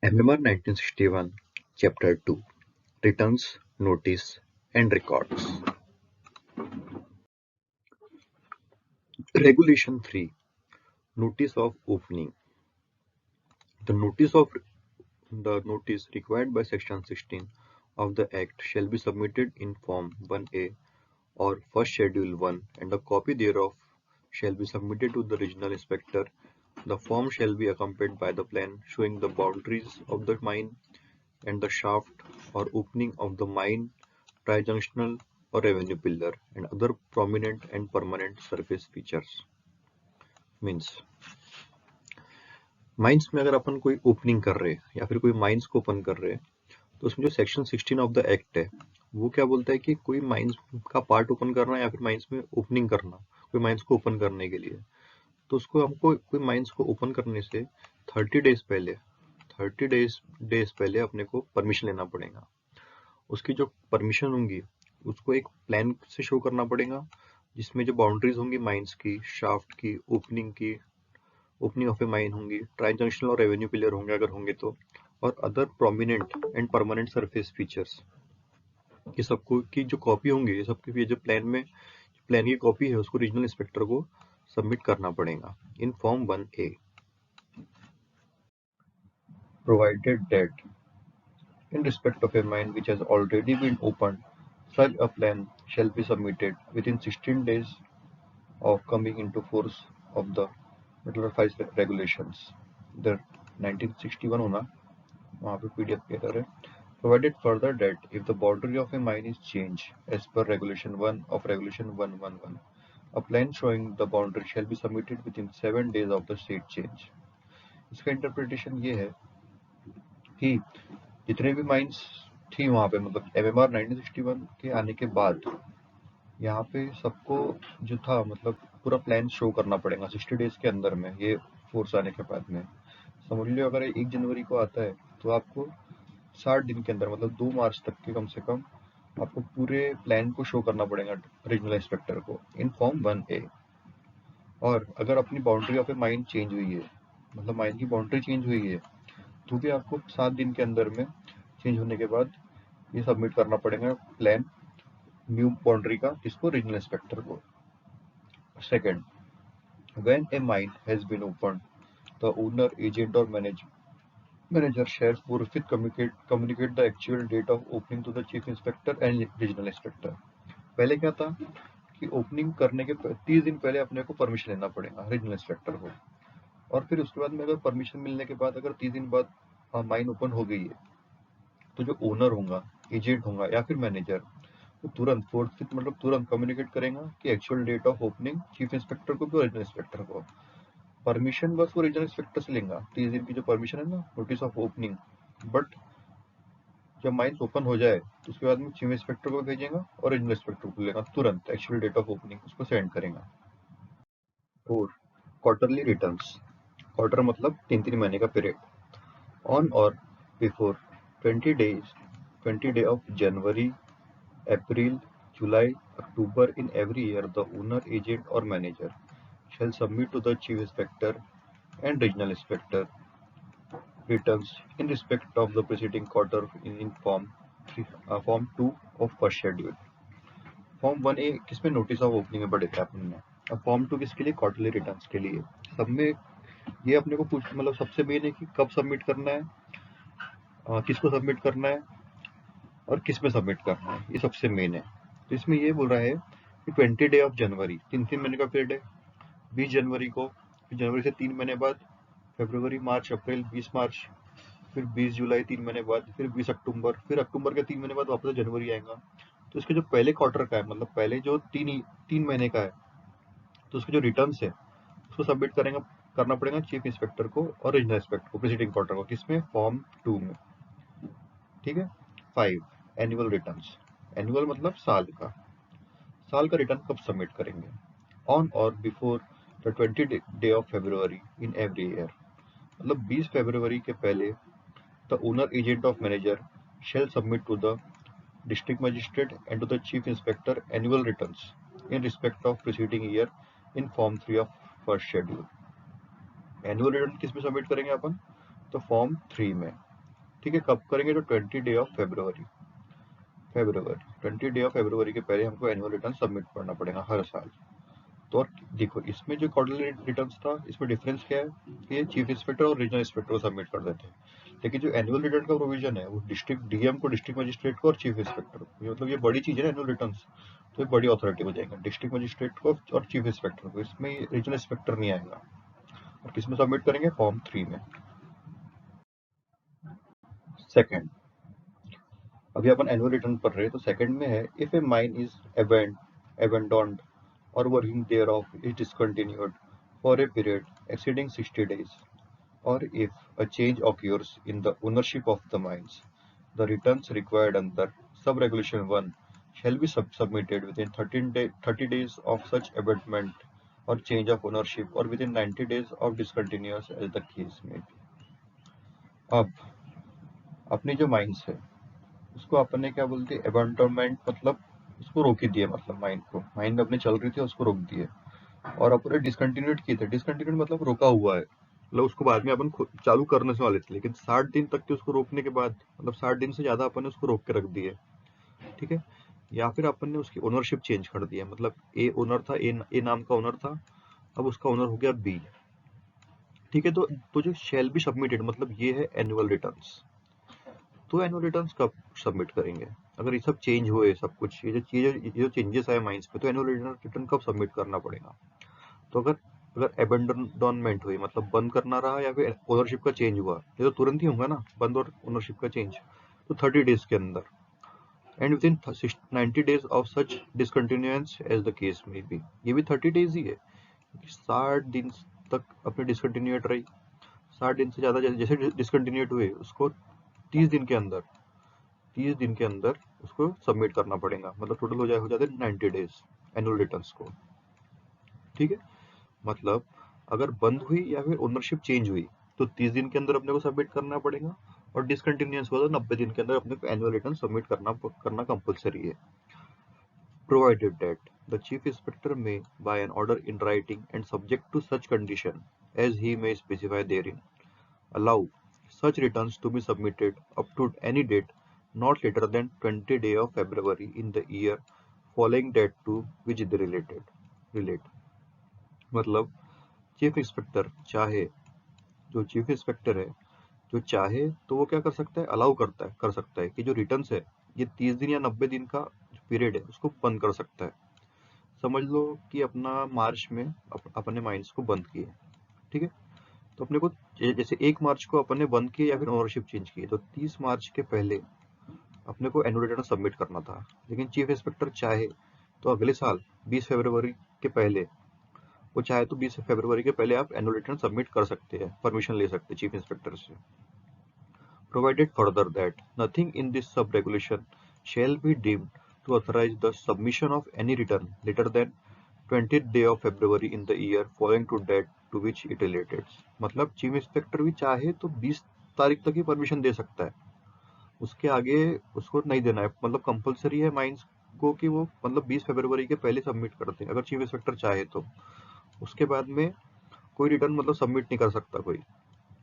MMR 1961, Chapter 2, Returns, Notice, and Records. Regulation 3, Notice of Opening. The notice required by Section 16 of the Act shall be submitted in Form 1A or First Schedule 1, and a copy thereof shall be submitted to the Regional Inspector. The form shall be accompanied by the plan showing the boundaries of the mine and the shaft or opening of the mine, trijunctional or revenue pillar, and other prominent and permanent surface features. Means mines में अगर अपन कोई opening कर रहे हैं या फिर कोई mines को ओपन कर रहे हैं तो उसमें जो सेक्शन 16 ऑफ द एक्ट है वो क्या बोलता है कि कोई माइंस का पार्ट ओपन करना या फिर माइंस में ओपनिंग करना, कोई माइंस को ओपन करने के लिए, तो उसको हमको कोई माइंस को ओपन करने से 30 डेज पहले अपने को परमिशन लेना पड़ेगा। उसकी जो परमिशन होंगी उसको एक प्लान से शो करना पड़ेगा जिसमें जो बाउंड्रीज होंगी माइंस की, शाफ्ट की, ओपनिंग ऑफ ए माइन होंगी, ट्रांजंक्शनल और रेवेन्यू पिलर होंगे अगर होंगे तो, और other prominent and permanent surface features, ये सबको की जो कॉपी होंगी, ये सबकी जो प्लान की कॉपी है उसको रीजनल इंस्पेक्टर को सबमिट करना पड़ेगा in form 1A। Provided that in respect of a mine which has already been opened, such a plan shall be submitted within 16 days of coming into force of the metallurgical regulations. The 1961 होना वहाँ पे PDF के अंदर है। Provided further that if the boundary of a mine is changed as per Regulation 1 of Regulation 111, a plan showing the boundary shall be submitted within 7 days of the state change. इसका interpretation ये है कि जितने भी mines थी वहाँ पे, मतलब MMR 1961 के आने के बाद यहाँ पे सबको जो था मतलब पूरा प्लान शो करना पड़ेगा 60 डेज के अंदर में। ये फोर्स आने के बाद में समझ लो अगर 1 जनवरी को आता है तो आपको 60 दिन के अंदर मतलब 2 मार्च तक के कम से कम आपको पूरे प्लान को शो करना पड़ेगा रीजनल इंस्पेक्टर को इन फॉर्म 1A। और अगर अपनी boundary of a mine change हुई है, मतलब माइन की बाउंड्री चेंज हुई है, तो भी आपको 7 दिन के अंदर में चेंज होने के बाद ये सबमिट करना पड़ेगा प्लान न्यू बाउंड्री का, किसको? रीजनल इंस्पेक्टर को। Second, when a mine has been open the owner, agent और manager shall forthwith communicate the actual date of opening to the chief inspector and regional inspector। पहले क्या था कि opening करने के 30 दिन पहले अपने को परमिशन लेना पड़ेगा रीजनल इंस्पेक्टर को, और फिर उसके बाद में अगर परमिशन मिलने के बाद अगर 30 दिन बाद माइन ओपन हो गई है तो जो ओनर होगा, एजेंट होगा या फिर मैनेजर, वो तुरंत फोर्थ मतलब तुरंत कम्युनिकेट करेगा कि actual date of opening chief inspector को भी रीजनल इंस्पेक्टर को। परमिशन बस वो रीजनल इंस्पेक्टर से लेगा, 30 दिन की जो परमिशन है ना, नोटिस ऑफ ओपनिंग, बट जब माइंस ओपन हो जाए तो उसके बाद में चीफ इंस्पेक्टर को भेजेगा और रीजनल इंस्पेक्टर को लेगा, तुरंत एक्चुअल डेट ऑफ ओपनिंग उसको सेंड करेगा। और क्वार्टरली रिटर्न्स, क्वार्टर मतलब 3 महीने का period, on or before 20 day of January, April, July, October in every year, the owner, agent or manager shall submit to the chief inspector and regional inspector returns in respect of the preceding quarter in Form 2 of first schedule। Form 1A किसमें notice of opening में पढ़े थे अपन ने, अब Form 2 किसके लिए? Quarterly returns के लिए। सब में ये अपने को पूछ मतलब सबसे मेन है कि कब सबमिट करना है, किसको सबमिट करना है और किस में सबमिट करना है, ये सबसे मेन है। तो इसमें ये बोल रहा है कि 20 डे ऑफ जनवरी, 3 महीने का पीरियड है, 20 जनवरी को, फिर जनवरी से 3 महीने बाद फरवरी, मार्च, अप्रैल, 20 मार्च, फिर 20 जुलाई 3 महीने बाद, फिर 20 अक्टूबर, फिर अक्टूबर के 3 महीने बाद वापस जनवरी आएगा। तो इसके जो पहले क्वार्टर का है, मतलब पहले जो 3 महीने का है, तो उसके जो रिटर्न है उसको सबमिट करना पड़ेगा चीफ इंस्पेक्टर को और रीजनल इंस्पेक्टर को प्रीसीडिंग क्वार्टर को, किसमें? फॉर्म 2 में। ठीक है। 5, एनुअल रिटर्न्स। एनुअल मतलब साल का रिटर्न कब सबमिट करेंगे? On or before the 20 day of February in every year, मतलब 20 फरवरी के पहले the owner, agent of manager shall submit to the district magistrate and to the chief inspector annual returns in respect of preceding year in form 3 of first schedule. Annual return किस में submit करेंगे अपन? तो form 3 में। ठीक है, कब करेंगे? तो 20 फेब्रुवरी के पहले हमको एनुअल रिटर्न सबमिट करना पड़ेगा हर साल। तो और देखो, इसमें जो क्वार्टरली रिटर्न्स था, इसमें डिफरेंस क्या है कि ये चीफ इंस्पेक्टर और रीजनल इंस्पेक्टर को सबमिट कर देते हैं, लेकिन जो एनुअल रिटर्न का प्रोविजन है वो डिस्ट्रिक्ट डीएम को, डिस्ट्रिक्ट मजिस्ट्रेट को और चीफ इंस्पेक्टर को, ये मतलब ये बड़ी चीज है एनुअल रिटर्न्स, तो ये बड़ी अथॉरिटी हो जाएगा डिस्ट्रिक्ट मजिस्ट्रेट को और चीफ इंस्पेक्टर को, इसमें रीजनल इंस्पेक्टर नहीं आएगा। और किसमें सबमिट करेंगे? फॉर्म 3 में। सेकंड, अभी अपन एनुअल रिटर्न पढ़ रहे हैं, तो सेकंड में है if A mine is abandoned or working thereof is discontinued for a period exceeding 60 days, or if a change occurs in the ownership of the mines, the returns required under sub-regulation 1 shall be submitted within 30 days of such abandonment or change of ownership, or within 90 days of discontinuance as the case may be। अब अपनी जो mines है उसको अपन ने क्या बोलते हैं? Abandonment, मतलब उसको रोक ही दिया, मतलब माइन को, माइन अपने चल रही थी उसको रोक दिए। और अपन डिसकंटिन्यूड किए थे, डिसकंटिन्यूड मतलब रोका हुआ है, मतलब उसको बाद में अपन चालू करने से वाले थे, लेकिन 60 दिन तक के उसको रोकने के बाद, मतलब 60 दिन से ज्यादा अपन ने उसको रोक के रख दिए। ठीक है, या फिर अपन ने उसकी ओनरशिप चेंज कर दिया, मतलब ए ओनर था, ए नाम का ओनर था, अब उसका ओनर हो गया बी। ठीक है, तो जो शेल बी सबमिटेड, मतलब ये है एनुअल रिटर्न्स। तो एनुअल रिटर्न्स कब सबमिट करेंगे? अगर ये सब चेंज हुए, सब कुछ ये जो चेंजेस आए माइंस पे, तो एनुअल रिटर्न कब सबमिट करना पड़ेगा? तो अगर अगर अबेंडनमेंट हुई, मतलब बंद करना रहा, या फिर ओनरशिप का चेंज हुआ, ये तो तुरंत ही होगा ना, बंद और ओनरशिप का चेंज, तो 30 डेज के अंदर, and within 90 days of such discontinuance as the case may be. ये भी 30 डेज ही है, 60 दिन तक अपनी डिसकंटिन्यूट रही, 60 दिन से ज्यादा जैसे डिसकंटिन्यूट हुए उसको 30 दिन के अंदर 30 दिन के अंदर उसको सबमिट करना पड़ेगा, मतलब टोटल हो जाते 90 डेज एनुअल रिटर्न्स को। ठीक है, मतलब अगर बंद हुई या फिर ओनरशिप चेंज हुई तो 30 दिन के अंदर अपने को सबमिट करना पड़ेगा, और डिसकंटिन्यूअंस हुआ तो 90 दिन के अंदर अपने को एनुअल रिटर्न सबमिट करना कंपलसरी है। Provided that the chief inspector may by an order in writing and subject to such condition as he may specify therein, allow such returns to be submitted up to any date not later than 20 day of February in the year following that to which they relate। मतलब chief inspector चाहे, जो chief inspector है, जो चाहे तो वो क्या कर सकता है? अलाउ कर सकता है कि जो रिटर्न्स है ये 30 दिन या 90 दिन का जो पीरियड है उसको बंद कर सकता है। समझ लो कि अपना मार्च में अपने माइंस को बंद किए। ठीक है, तो अपने को जैसे 1 मार्च को अपन ने बंद किए या फिर ओनरशिप चेंज की, तो 30 मार्च के पहले अपने को एनुअल रिटर्न सबमिट करना था, लेकिन चीफ इंस्पेक्टर चाहे तो अगले साल 20 फरवरी के पहले, वो चाहे तो 20 फरवरी के पहले आप एनुअल रिटर्न सबमिट कर सकते हैं, परमिशन ले सकते हैं चीफ इंस्पेक्टर से। Provided further that nothing in this sub-regulation shall be deemed to authorize the submission of any return later than 20th day of February in the year following to that to which it relates। मतलब chief inspector भी चाहे तो 20 तारीख तक ही permission दे सकता है, उसके आगे उसको नहीं देना है, मतलब कंपलसरी है माइंस को कि वो मतलब 20 फरवरी के पहले सबमिट करते हैं, अगर चीफ इंस्पेक्टर चाहे तो। उसके बाद में कोई रिटर्न मतलब सबमिट नहीं कर सकता कोई,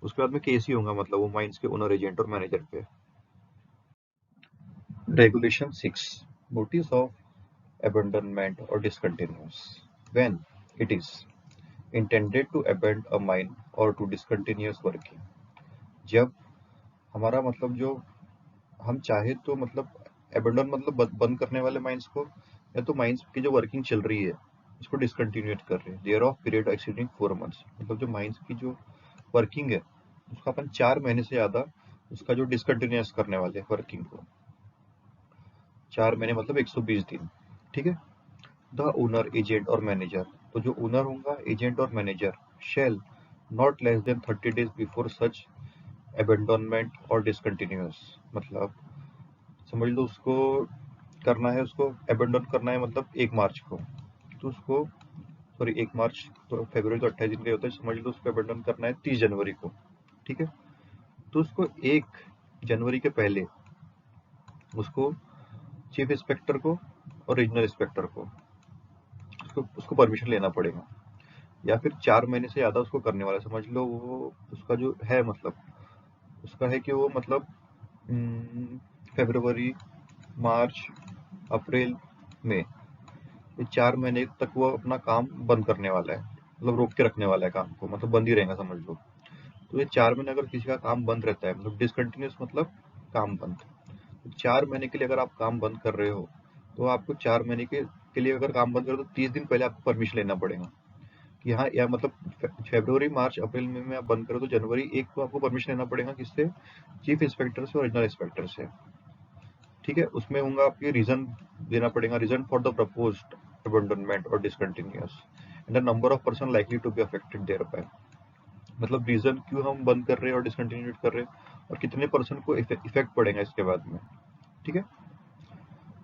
उसके बाद में केस ही होगा, मतलब वो माइंस के ओनर, एजेंट और मैनेजर पे। Regulation 6, notice of abandonment or discontinuance, when it is intended to abandon a mine or to discontinuous working। जब हमारा मतलब जो हम चाहे तो मतलब abandon मतलब बंद करने वाले माइंस को, या तो माइंस की जो वर्किंग चल रही है उसको डिसकंटिन्यूट कर रहे हैं, thereof period exceeding 4 months, मतलब जो माइंस की जो वर्किंग है उसका अपन 4 महीने से ज्यादा उसका जो डिसकंटिन्यूस करने वाले वर्किंग को, 4 महीने मतलब 120 दिन। ठीक है, द ओनर, एजेंट और मैनेजर, तो जो ओनर होगा, एजेंट और manager, shall not less than 30 days before such abandonment और डिसकंटिन्यूअस, मतलब समझ लो उसको करना है, उसको अबेंडन करना है मतलब 1 मार्च को, तो उसको सॉरी 1 मार्च तो फरवरी तो 28 दिन का होता है, समझ लो उसको अबेंडन करना है 30 जनवरी को। ठीक है, तो उसको 1 जनवरी के पहले उसको चीफ इंस्पेक्टर को और रीजनल इंस्पेक्टर को उसको परमिशन लेना पड़ेगा, या फिर 4 महीने से ज्यादा उसको करने वाला, समझ लो वो उसका जो है मतलब उसका है कि वो मतलब फरवरी, मार्च, अप्रैल, मई, ये 4 महीने तक वो अपना काम बंद करने वाला है, मतलब रोक के रखने वाला है काम को, मतलब बंद ही रहेगा समझ लो। तो ये 4 महीने अगर किसी का काम बंद रहता है, मतलब डिसकंटिन्यूस मतलब काम बंद, तो 4 महीने के लिए अगर आप काम बंद कर रहे हो, तो आपको 4 महीने के लिए अगर काम बंद करो तो 30 दिन पहले आपको परमिशन लेना पड़ेगा कि हाँ, या मतलब फरवरी, मार्च, अप्रैल में आप बंद करो तो जनवरी 1 को आपको परमिशन लेना पड़ेगा, किससे? चीफ इंस्पेक्टर से और रीजनल इंस्पेक्टर से। ठीक है, उसमें होगा आपके रीजन देना पड़ेगा, reason for the proposed abandonment or discontinuous and the number of person likely to be affected thereby, मतलब रीजन क्यों हम बंद कर रहे हैं और डिसकंटिन्यू कर रहे हैं और कितने पर्सन को इफेक्ट पड़ेगा इसके बाद में। ठीक है,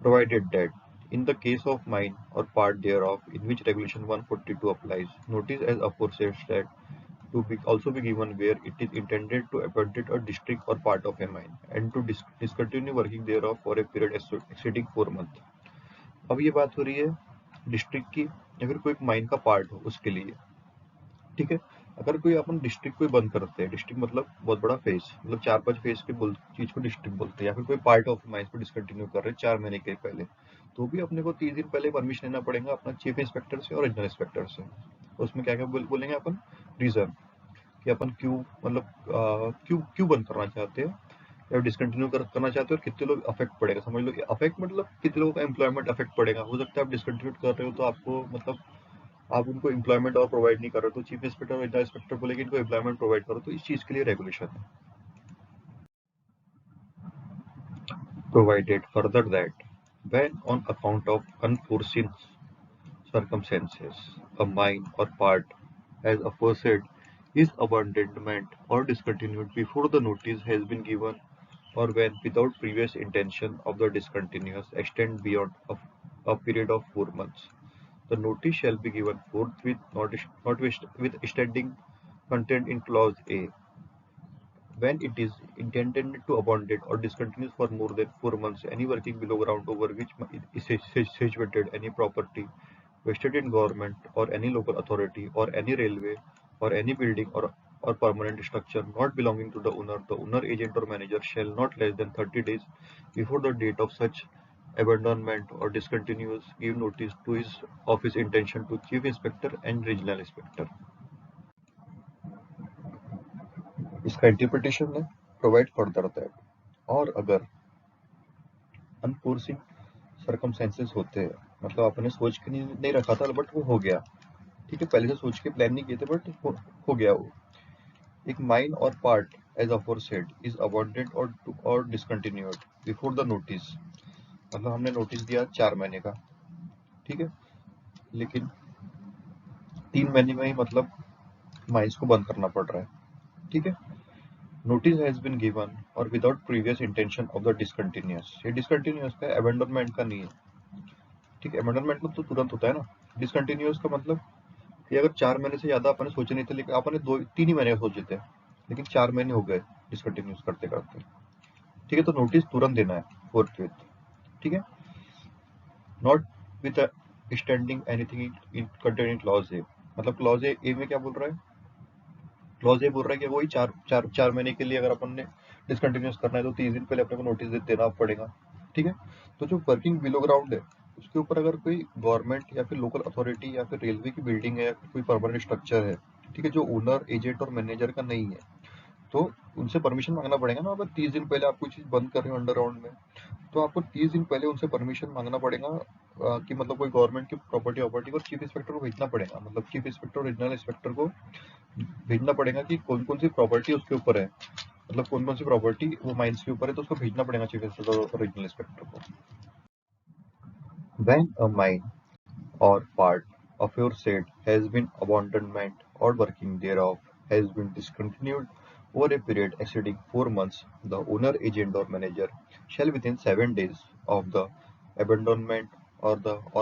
provided that in the case of mine or part thereof in which regulation 142 applies, notice as aforesaid that to be also be given where it is intended to abandon a district or part of a mine and to discontinue working thereof for a period exceeding 4 months। अब ये बात हो रही है district की या फिर कोई माइन का पार्ट हो उसके लिए। ठीक है, अगर कोई अपन डिस्ट्रिक्ट को बंद करते हैं, डिस्ट्रिक्ट मतलब बहुत बड़ा फेज, मतलब 4-5 फेज के चीज को डिस्ट्रिक्ट बोलते हैं, या फिर कोई पार्ट ऑफ माइंस को डिसकंटिन्यू कर रहे हैं 4 महीने के पहले, तो भी अपने को 30 दिन पहले परमिशन लेना पड़ेगा अपना चीफ इंस्पेक्टर से और रीजनल इंस्पेक्टर से। उसमें क्या क्या बोलेंगे अपन, रीजन कि अपन क्यों, मतलब क्यों क्यों बंद करना चाहते हैं या डिसकंटिन्यू करना चाहते हो और कितने लोग अफेक्ट पड़ेगा, समझ लो अफेक्ट मतलब कितने लोगों का एम्प्लॉयमेंट अफेक्ट पड़ेगा। हो सकता है आप डिसकंटिन्यू कर रहे हो तो आपको मतलब आप उनको एम्प्लॉयमेंट और प्रोवाइड नहीं कर रहे, तो चीफ इंस्पेक्टर और इंस्पेक्टर बोलेंगे इनको एम्प्लॉयमेंट प्रोवाइड करो, तो इस चीज के लिए रेगुलेशन है। Provided further that when on account of unforeseen circumstances a mine or part as aforesaid is abandonment or discontinued before the notice has been given, or when without previous intention of the discontinuous extend beyond a period of 4 months, the notice shall be given forthwith, notwithstanding contained in clause A. When it is intended to abandon or discontinue for more than 4 months any working below ground over which is situated any property vested in government or any local authority or any railway or any building or permanent structure not belonging to the owner, agent or manager shall not less than 30 days before the date of such abandonment or discontinuance give notice to his of his intention to chief inspector and regional inspector। इसका interpretation है provide further that, और अगर enforcing circumstances होते हैं, मतलब आपने सोच के नहीं रखा था बट वो हो गया, ठीक है, पहले से सोच के प्लान नहीं किए थे बट हो गया वो, एक mine or part as aforesaid is अबॉर्डेड और डिसकंटिन्यूड बिफोर द नोटिस, मतलब हमने नोटिस दिया 4 महीने का, ठीक है, लेकिन 3 महीने में ही मतलब माइंस को बंद करना पड़ रहा है। ठीक है, नोटिस हैज बीन गिवन और without previous intention of the discontinuous, ये डिसकंटिन्यूअस का अबेंडनमेंट का नहीं है। ठीक है, अबेंडनमेंट में तो तुरंत होता है ना, डिसकंटिन्यूअस का मतलब कि अगर 4 महीने से ज्यादा अपन सोचे नहीं थे, लेकिन अपन ने 2-3 ही महीने सोचे थे, लेकिन 4 महीने हो गए डिसकंटिन्यूअस करते करते। ठीक है, तो नोटिस तुरंत देना है फोर्थविथ। ठीक है, not with standing anything in contain in clause A, मतलब क्लॉज ए में क्या बोल रहा है, क्लॉज ए बोल रहा है कि वही 4 महीने के लिए अगर अपन ने डिसकंटिन्यूअस करना है तो 30 दिन पहले अपने को नोटिस देना पड़ेगा। ठीक है, तो जो वर्किंग बिलो ग्राउंड है उसके ऊपर अगर कोई गवर्नमेंट या फिर लोकल अथॉरिटी या फिर रेलवे की बिल्डिंग है या फिर कोई परमानेंट स्ट्रक्चर है, ठीक है, जो ओनर, एजेंट और मैनेजर का नहीं है, तो उनसे परमिशन मांगना पड़ेगा ना। अगर 30 दिन पहले आप कोई चीज बंद कर रहे हो अंडरग्राउंड में, तो आपको 30 दिन पहले उनसे परमिशन मांगना पड़ेगा कि मतलब कोई गवर्नमेंट की प्रॉपर्टी वॉपर्टी को चीफ इंस्पेक्टर को भेजना पड़ेगा, मतलब चीफ इंस्पेक्टर और रीजनल इंस्पेक्टर को भेजना पड़ेगा कि कौन कौन सी प्रॉपर्टी उसके ऊपर है, मतलब कौन कौन सी प्रॉपर्टी वो माइंस के ऊपर है, तो उसको भेजना पड़ेगा चीफ इंस्पेक्टर और रीजनल इंस्पेक्टर को। When a mine or part of your said has been abandonment or working thereof has been discontinued over a period exceeding 4 months, the owner, agent or manager shall within 7 days of the abandonment or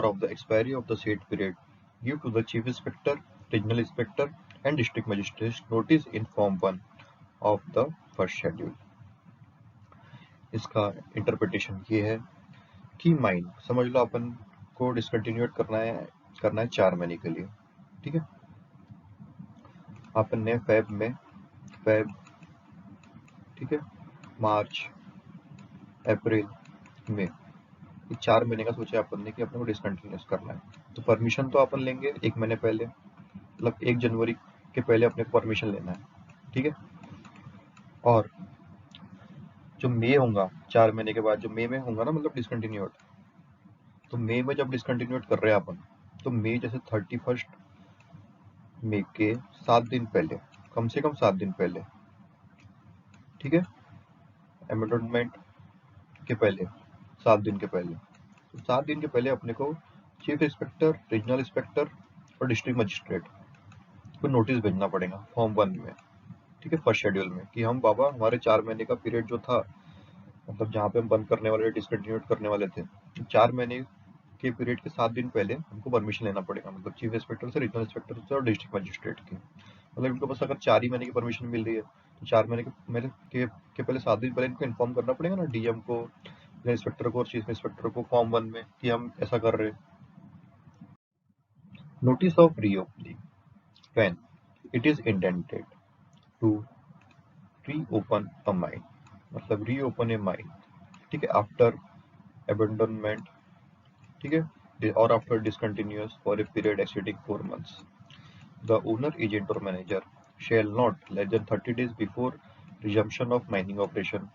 of the expiry of the said period give to the chief inspector, regional inspector and district magistrate notice in form 1 of the first schedule। इसका interpretation ये है कि mine समझ लो अपन को डिसकंटिन्यूट करना है 4 महीने के लिए। ठीक है, अपन ने फेब, ठीक है, मार्च, अप्रैल, मई, ये 4 महीने का सोचा अपन ने कि अपने को डिसकंटिन्यूस करना है। तो परमिशन तो अपन लेंगे 1 महीने पहले, मतलब 1 जनवरी के पहले अपने को परमिशन लेना है, ठीक है। और जो मई होगा 4 महीने के बाद, जो मई में होगा ना मतलब डिसकंटिन्यूड, तो मई में जब डिसकंटिन्यूड कर रहे हैं अपन, तो मई जैसे 31 मई के 7 दिन पहले, कम से कम 7 दिन पहले, ठीक है, अमेंडमेंट के पहले 7 दिन के पहले, तो 7 दिन के पहले अपने को चीफ इंस्पेक्टर, रीजनल इंस्पेक्टर और डिस्ट्रिक्ट मजिस्ट्रेट को नोटिस भेजना पड़ेगा फॉर्म 1 में, ठीक है, फर्स्ट शेड्यूल में, कि हम बाबा हमारे 4 महीने का पीरियड जो था, मतलब जहाँ पे हम बंद करने वाले, डिसकंटिन्यूट करने वाले थे, 4 महीने के पीरियड के 7 दिन पहले हमको परमिशन लेना पड़ेगा, मतलब चीफ इंस्पेक्टर से, रीजनल इंस्पेक्टर से और डिस्ट्रिक्ट मजिस्ट्रेट की। मतलब इनको बस अगर 4 ही महीने की परमिशन मिल रही है, तो 4 महीने के पहले 7 दिन पहले इनको इन्फॉर्म करना पड़ेगा ना, डीएम को, इंस्पेक्टर को और चीफ इंस्पेक्टर को फॉर्म 1 में, कि हम ऐसा कर रहे हैं। Notice of reopening when it is intended to reopen a mine, मतलब रीओपन ए माइन, ठीक है, आफ्टर abandonment, ठीक है, और after discontinuous for a period exceeding 4 months, the owner, agent or manager shall not less than 30 days before resumption of mining operation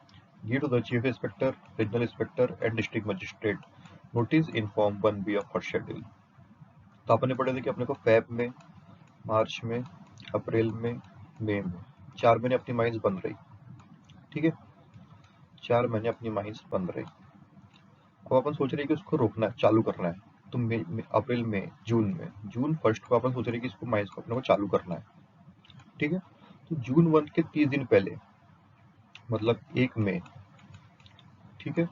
give to the chief inspector, regional inspector and district magistrate notice in form 1B of first schedule। तो आपने पढ़े थे कि अपने को Feb में, मार्च में, अप्रैल में, मई में 4 महीने अपनी माइंस बन रही, ठीक है, 4 महीने अपनी माइंस बन रही। अब अपन सोच रहे हैं कि उसको रोकना है, चालू करना है, तो अप्रैल में, जून 1 को अपन सोच रहे हैं कि इसको माइंस को अपने को चालू करना है, ठीक है। तो जून 1 के 30 दिन पहले, मतलब 1 मई, ठीक है,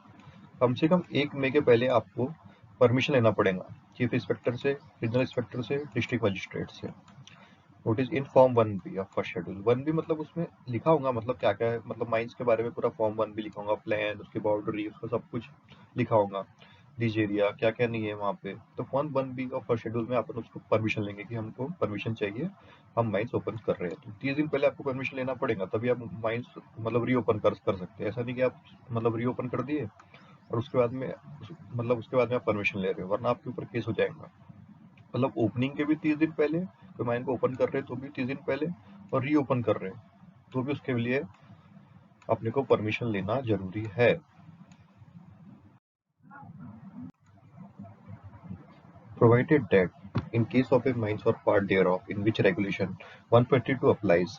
कम से कम 1 मई के पहले आपको परमिशन लेना पड़ेगा चीफ इंस्पेक्टर से, रीजनल इंस्पेक्टर से, डिस्ट्रिक्ट मजिस्ट्रेट से। Notice in form 1B of first schedule. 1B मतलब उसमें लिखा होगा, मतलब क्या क्या है, मतलब माइंस के बारे में पूरा फॉर्म 1B लिखा होगा, प्लान, उसकी बाउंड्री, उसका सब कुछ लिखा होगा, लीज एरिया क्या क्या नहीं है वहाँ पे। तो form 1B of first schedule में अपन उसको परमिशन लेंगे कि हमको परमिशन चाहिए, हम माइंस ओपन कर रहे हैं। तो 30 दिन पहले आपको परमिशन लेना पड़ेगा, तभी आप माइंस मतलब रीओपन कर सकते हैं। ऐसा नहीं कि आप मतलब रीओपन कर दिए और उसके बाद में, मतलब उसके बाद में आप परमिशन ले रहे हो, वरना आपके ऊपर केस हो जाएगा। मतलब ओपनिंग के भी 30 दिन पहले, तो माइन को ओपन कर रहे हैं तो भी 30 दिन पहले, और रीओपन कर रहे हैं तो भी उसके लिए अपने को परमिशन लेना जरूरी है। Provided that in case of a mines or part thereof in which regulation 122 applies,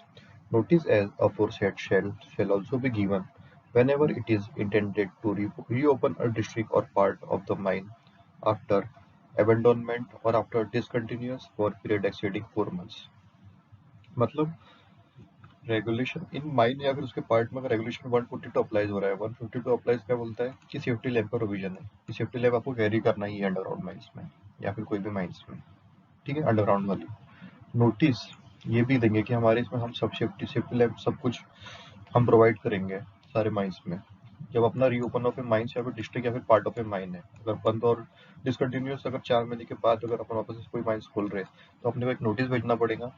notice as aforesaid shall also be given whenever it is intended to reopen a district or part of the mine after abandonment or after discontinuous for period exceeding 4 months। मतलब regulation in mine या फिर उसके part में अगर regulation 142 applies हो रहा है, 152 applies क्या बोलता है कि सेफ्टी लैब का प्रोविजन है, कि सेफ्टी लैब आपको कैरी करना ही है अंडरग्राउंड माइंस में या फिर कोई भी माइंस में, ठीक है, अंडरग्राउंड वाली। नोटिस ये भी देंगे कि हमारे इसमें हम सब सेफ्टी लैब सब कुछ हम प्रोवाइड करेंगे सारे माइंस में। जब अपना रीओपन ऑफ ए माइंस या फिर डिस्ट्रिक्ट या फिर पार्ट ऑफ ए माइन है, अगर बंद और डिसकंटिन्यूस अगर 4 महीने के बाद अगर अपन वापस कोई माइंस खोल रहे हैं, तो अपने को एक नोटिस भेजना पड़ेगा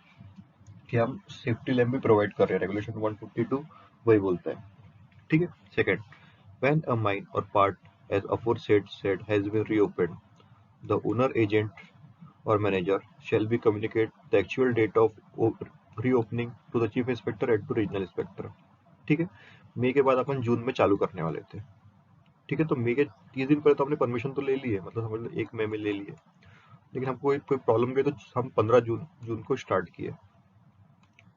कि हम सेफ्टी लैब भी प्रोवाइड कर रहे हैं, रेगुलेशन 152 वही बोलता है, ठीक है। Second, when a mine or part as aforesaid said has been reopened, the owner, agent or manager shall be communicate the actual date of reopening to the chief inspector and to regional inspector, ठीक है। मई के बाद अपन जून में चालू करने वाले थे, ठीक है, तो मई के 30 दिन पहले तो हमने परमिशन तो ले ली है, मतलब समझ लो 1 मई में ले लिए, लेकिन हमको कोई प्रॉब्लम गई तो हम 15 जून को स्टार्ट किए,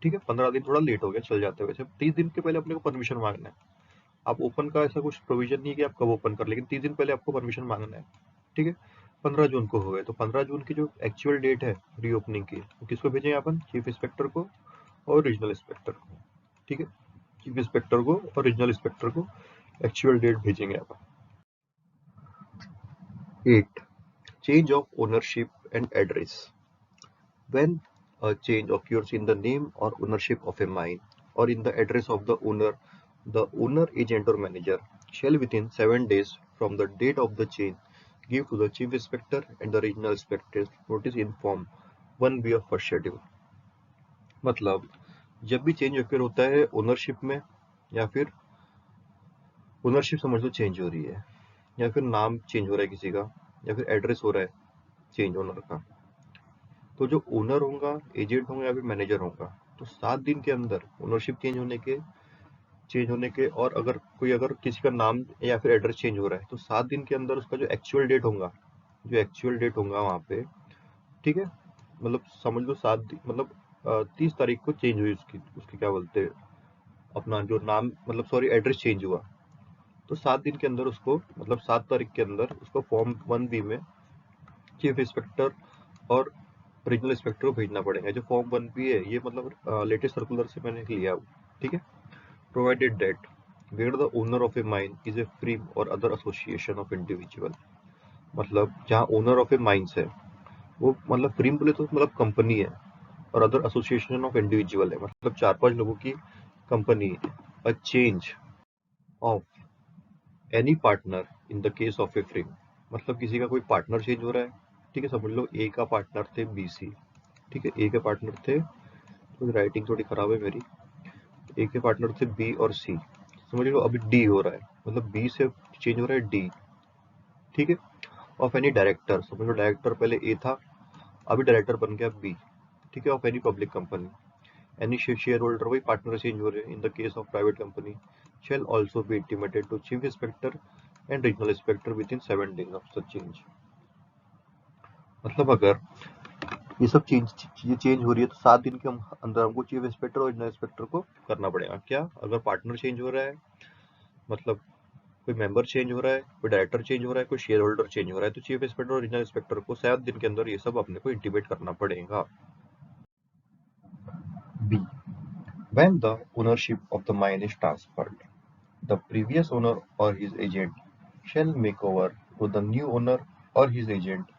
ठीक है। 15 दिन थोड़ा लेट हो गया, चल जाते वैसे। 30 दिन के पहले अपने को परमिशन मांगना है। आप ओपन का ऐसा कुछ प्रोविजन नहीं है कि आप कब ओपन कर, लेकिन 30 दिन पहले आपको परमिशन मांगना है, ठीक है। 15 जून को हो गए, तो 15 जून की जो एक्चुअल डेट है रीओपनिंग की, वो किसको भेजेंगे अपन, चीफ इंस्पेक्टर को और रीजनल इंस्पेक्टर को, ठीक है। चीफ इंस्पेक्टर को और रीजनल इंस्पेक्टर को एक्चुअल डेट भेजेंगे अपन। 8. Change of ownership and address. When a change occurs in the name or ownership of a mine or in the address of the owner, agent or manager shall within 7 days from the date of the change give to the chief inspector and the regional inspector notice in form 1B of first schedule। मतलब जब भी change occur होता है ownership में या फिर ownership समझ लो change हो रही है, या फिर नाम चेंज हो रहा है किसी का, या फिर एड्रेस हो रहा है चेंज ओनर का। तो जो ओनर होगा, एजेंट होगा या फिर मैनेजर होगा, तो 7 दिन के अंदर ओनरशिप चेंज होने के और अगर किसी का नाम या फिर एड्रेस चेंज हो रहा है, तो 7 दिन के अंदर उसका जो एक्चुअल डेट होगा वहाँ पे, ठीक है, मतलब समझ लो 30 तारीख को चेंज हुई उसकी उसकी क्या बोलते हैं, अपना जो नाम, मतलब सॉरी, एड्रेस चेंज हुआ। तो 7 दिन के अंदर उसको, मतलब 7 तारीख के अंदर उसको फॉर्म 1B में चीफ इंस्पेक्टर और रीजनल इंस्पेक्टर को भेजना पड़ेगा। जो फॉर्म 1B है, ये मतलब लेटेस्ट सर्कुलर से मैंने लिया हुआ, ठीक है। Provided that where the owner of a mine is a firm और अदर एसोसिएशन ऑफ इंडिविजुअल, मतलब जहाँ ओनर ऑफ ए माइंस है वो, मतलब फ्रीम बोले तो मतलब कंपनी है, और अदर एसोसिएशन ऑफ इंडिविजुअल है, मतलब 4-5 लोगों की कंपनी है। A change of any partner in the case of a firm, मतलब किसी का कोई पार्टनर चेंज हो रहा है, ठीक है। समझ लो ए का पार्टनर थे BC, ठीक है। ए के पार्टनर थे, तो राइटिंग थोड़ी खराब है मेरी। ए के पार्टनर थे B और C, समझ लो अभी D हो रहा है, मतलब B से चेंज हो रहा है D, ठीक है। ऑफ एनी डायरेक्टर, समझ लो डायरेक्टर पहले A था, अभी डायरेक्टर बन गया B, ठीक है। Of any public company, any share holder, वही पार्टनर चेंज हो रहे हैं इन the case of private company, shall also be intimated to chief inspector and regional inspector within 7 days of such change। मतलब अगर ये सब चीजें चेंज हो रही है, तो 7 दिन के अंदर हमको चीफ इंस्पेक्टर और रीजनल इंस्पेक्टर को करना पड़ेगा। क्या? अगर पार्टनर चेंज हो रहा है, मतलब कोई मेंबर चेंज हो रहा है, कोई डायरेक्टर चेंज हो रहा है, कोई शेयर होल्डर चेंज हो रहा है, तो चीफ इंस्पेक्टर और रीजनल इंस्पेक्टर को 7 दिन के अंदर ये सब अपने को इंटीमेट करना पड़ेगा। B, when the ownership of the mine is transferred, the previous owner or his agent shall make over to the new owner or his agent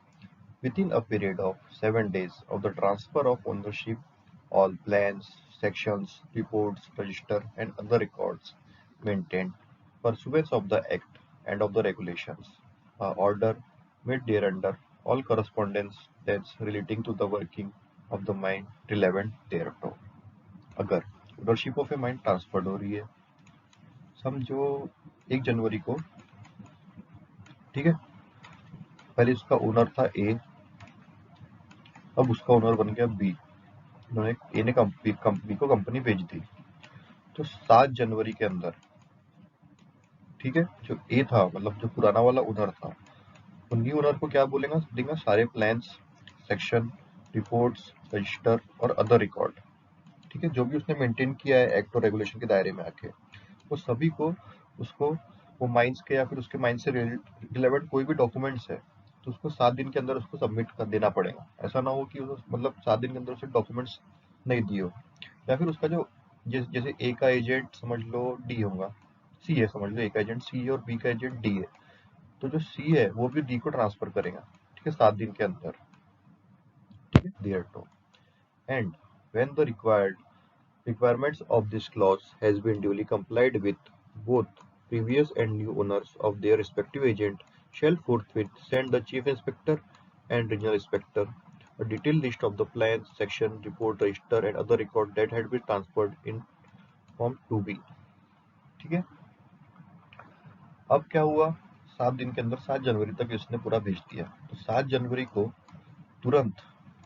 within a period of 7 days of the transfer of ownership all plans, sections, reports, register and other records maintained pursuant of the Act and of the regulations, order made thereunder, all correspondence that's relating to the working of the mine relevant thereto। अगर ownership of a mine transferred हो रही है, समझो 1 जनवरी को, ठीक है, पहले उसका ओनर था ए, अब उसका ओनर बन गया बी, उन्होंने ए ने कंपनी को कंपनी भेज दी। तो 7 जनवरी के अंदर, ठीक है, जो ए था, मतलब जो पुराना वाला ओनर था, वो न्यू ओनर को क्या बोलेगा, देगा सारे प्लान्स, सेक्शन, रिपोर्ट्स, रजिस्टर और अदर रिकॉर्ड, ठीक है, जो भी उसने मेंटेन किया है एक्ट और रेगुलेशन के दायरे में आके, वो सभी को उसको, वो माइंस के या फिर उसके माइंस से रिलेवेंट कोई भी डॉक्यूमेंट्स है, तो उसको 7 दिन के अंदर उसको सबमिट कर देना पड़ेगा। ऐसा ना हो कि मतलब 7 दिन के अंदर उसे डॉक्यूमेंट्स नहीं दिए हो, या फिर उसका जो, जैसे ए का एजेंट समझ लो डी होगा, सी है, समझ लो ए का एजेंट सी है और बी का एजेंट डी है, तो जो सी है वो भी डी को ट्रांसफर करेगा, ठीक है, 7 दिन के अंदर, ठीक है, thereto. And when the requirements of this clause has been duly complied with, both previous and new owners of their respective agent shall forthwith send the chief inspector and regional inspector a detailed list of the plans, section, report, register and other record that had been transferred in form 2B, ठीक है। अब क्या हुआ, 7 दिन के अंदर 7 जनवरी तक इसने पूरा भेज दिया, तो 7 जनवरी को तुरंत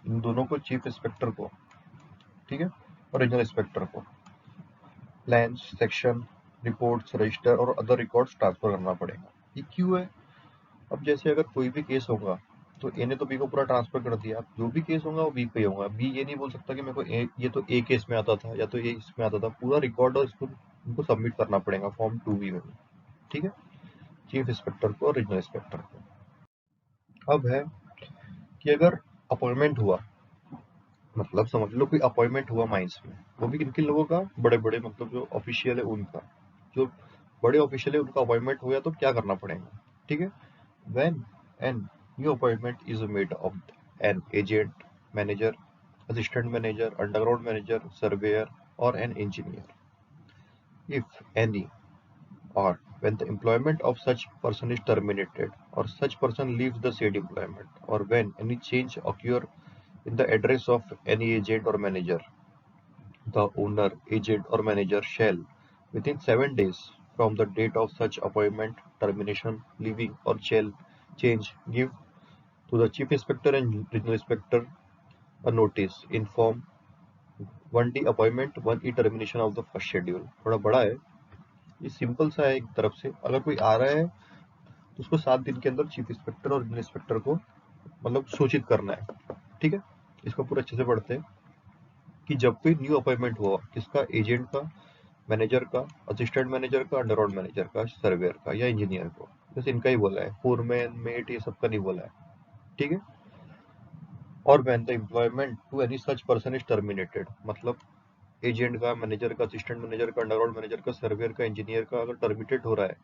इन दोनों को, चीफ इंस्पेक्टर को, ठीक है, और रीजनल इंस्पेक्टर को प्लान, सेक्शन, रिपोर्ट्स, रजिस्टर और अदर रिकॉर्ड्स ट्रांसफर करना पड़ेगा। ये क्यों है? अब जैसे अगर कोई भी केस होगा, तो ए ने तो बी को पूरा ट्रांसफर कर दिया, जो भी केस होगा वो बी पे होगा। बी ये नहीं बोल सकता कि मेरे को ये तो ए केस में आता था या तो ये इसमें आता था, पूरा रिकॉर्ड और इसको उनको सबमिट करना पड़ेगा फॉर्म 2B में, ठीक है, चीफ इंस्पेक्टर को और रीजनल इंस्पेक्टर को। अब है कि अगर अपॉइंटमेंट हुआ, मतलब समझ लो कोई अपॉइंटमेंट हुआ माइंस में, वो भी किन किन लोगों का, बड़े बड़े, मतलब जो ऑफिशियल है उनका, जो बड़े ऑफिशियल है उनका अपॉइंटमेंट हो गया, तो क्या करना पड़ेगा, ठीक है। When an new appointment is made of an agent, manager, assistant manager, underground manager, surveyor और an engineer, if any, or when the employment of such person is terminated or such person leaves the said employment, or when any change occur in the address of any agent or manager, the owner, agent or manager shall, within 7 days from the date of such appointment, termination, leaving, or shall change, give to the chief inspector and regional inspector a notice in form 1D appointment 1E termination of the first schedule. थोड़ा बड़ा है, ये simple सा है एक तरफ से। अगर कोई आ रहा है तो उसको 7 दिन के अंदर चीफ इंस्पेक्टर और regional इंस्पेक्टर को मतलब सूचित करना है। ठीक है, इसको पूरा अच्छे से पढ़ते हैं कि जब कोई न्यू अपॉइंटमेंट हुआ, किसका, एजेंट का, मैनेजर का, असिस्टेंट मैनेजर का, अंडरग्राउंड मैनेजर का, सर्वेयर का या इंजीनियर को, बस इनका ही बोला है, फोरमैन, मेट, ये सबका नहीं बोला है। ठीक है, और when the employment to any such person is terminated, मतलब एजेंट का, मैनेजर का, असिस्टेंट मैनेजर का, अंडरग्राउंड मैनेजर का, सर्वेयर का, इंजीनियर का अगर टर्मिनेट हो रहा है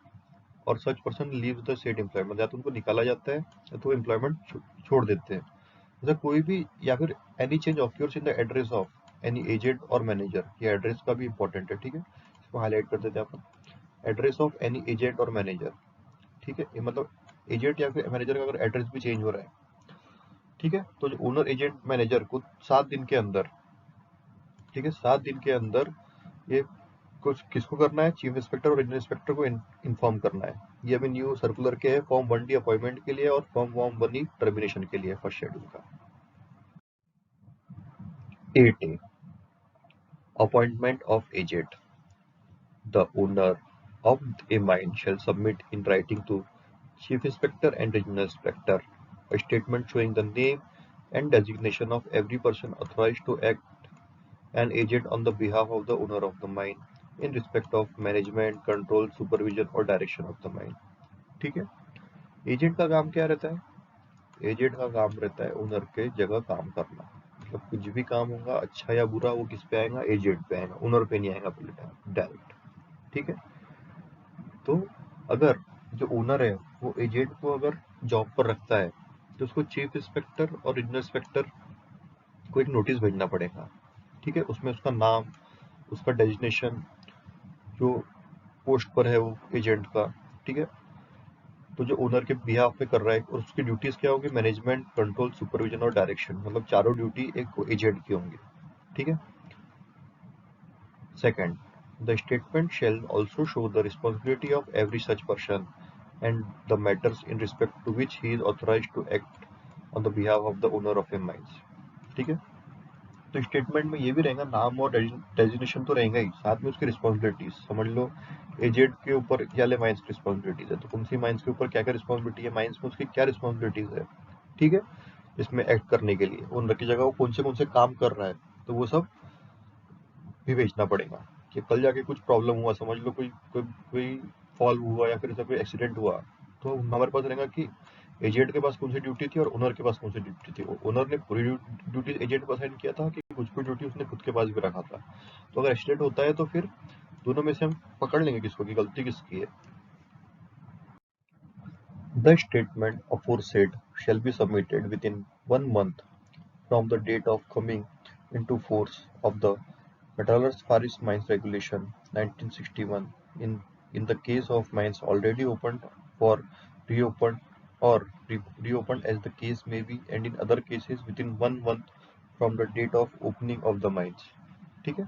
और such person leaves the said employment, या तो उनको निकाला जाता है या तो एम्प्लॉयमेंट छोड़ देते हैं, जैसा कोई भी, या फिर any change occurs in the address of any agent और मैनेजर। ये एड्रेस का भी इंपॉर्टेंट है। ठीक है, इसको हाईलाइट कर देते हैं अपन, एड्रेस ऑफ एनी एजेंट और मैनेजर। ठीक है, ये मतलब एजेंट या फिर मैनेजर का अगर एड्रेस भी चेंज हो रहा है, ठीक है, तो जो ओनर, एजेंट, मैनेजर को 7 दिन के अंदर, ठीक है, 7 दिन के अंदर ये कुछ किसको करना है, चीफ इंस्पेक्टर और रीजनल इंस्पेक्टर को इन्फॉर्म करना है। ये अभी न्यू सर्कुलर के है, फॉर्म 1D अपॉइंटमेंट के लिए और फॉर्म 1E टर्मिनेशन के लिए फर्स्ट शेड्यूल का। 8A appointment of agent. The owner of a mine shall submit in writing to Chief Inspector and Regional Inspector a statement showing the name and designation of every person authorized to act an agent on the behalf of the owner of the mine in respect of management, control, supervision or direction of the mine। ठीक है, agent का काम क्या रहता है? Agent का काम रहता है ओनर के जगह काम करना। मतलब कुछ भी काम होगा, अच्छा या बुरा, वो किस पे आएगा? एजेंट पे आएगा, ओनर पे नहीं आएगा डायरेक्ट। ठीक है, तो अगर जो ओनर है वो एजेंट को अगर जॉब पर रखता है तो उसको चीफ इंस्पेक्टर और रीजनल इंस्पेक्टर को एक नोटिस भेजना पड़ेगा। ठीक है, उसमें उसका नाम, उसका डेजिग्नेशन, जो पोस्ट पर है वो एजेंट का, ठीक है, तो जो ओनर के बिहाफ पे कर रहा है, और उसकी ड्यूटीज क्या होगी? मैनेजमेंट, कंट्रोल, सुपरविजन और डायरेक्शन, मतलब चारों ड्यूटी एक एजेंट की होंगी। ठीक है, second, the statement shell also show the responsibility of every such person and the matters in respect to which he is authorized to act on the behalf of the owner of a mines। ठीक है, तो statement में ये भी रहेगा, नाम और designation तो रहेगा ही, साथ में उसकी रिस्पॉन्सिबिलिटीज। समझ लो एजेंट के ऊपर क्या ले माइंस की रिस्पॉन्सिबिलिटीज है, तो कौन सी माइंस के ऊपर क्या क्या रिस्पॉन्सिबिलिटी है, माइंस में उसकी क्या रिस्पॉन्सिबिलिटीज है। ठीक है, इसमें एक्ट करने के लिए ओनर की जगह वो कौन से काम कर रहा है, तो वो सब भी भेजना पड़ेगा। कि कल जाके कुछ प्रॉब्लम हुआ, समझ लो कोई फॉल हुआ या फिर ऐसा कोई एक्सीडेंट हुआ, तो हमारे पास रहेगा कि एजेंट के पास कौन सी ड्यूटी थी और ओनर के पास कौन सी ड्यूटी थी। ओनर ने पूरी ड्यूटी एजेंट को असाइन किया था कि कुछ कुछ ड्यूटी उसने खुद के पास भी रखा था। तो अगर एक्सीडेंट होता है तो फिर दोनों में से हम पकड़ लेंगे किसको कि गलती किसकी है। The statement aforesaid shall be submitted within 1 month from the date of coming into force of the Metallurgs Forest Mines Regulation 1961 in the case of mines already opened for reopened or reopened as the case may be, and in other cases within 1 month from the date of opening of the mines। ठीक है,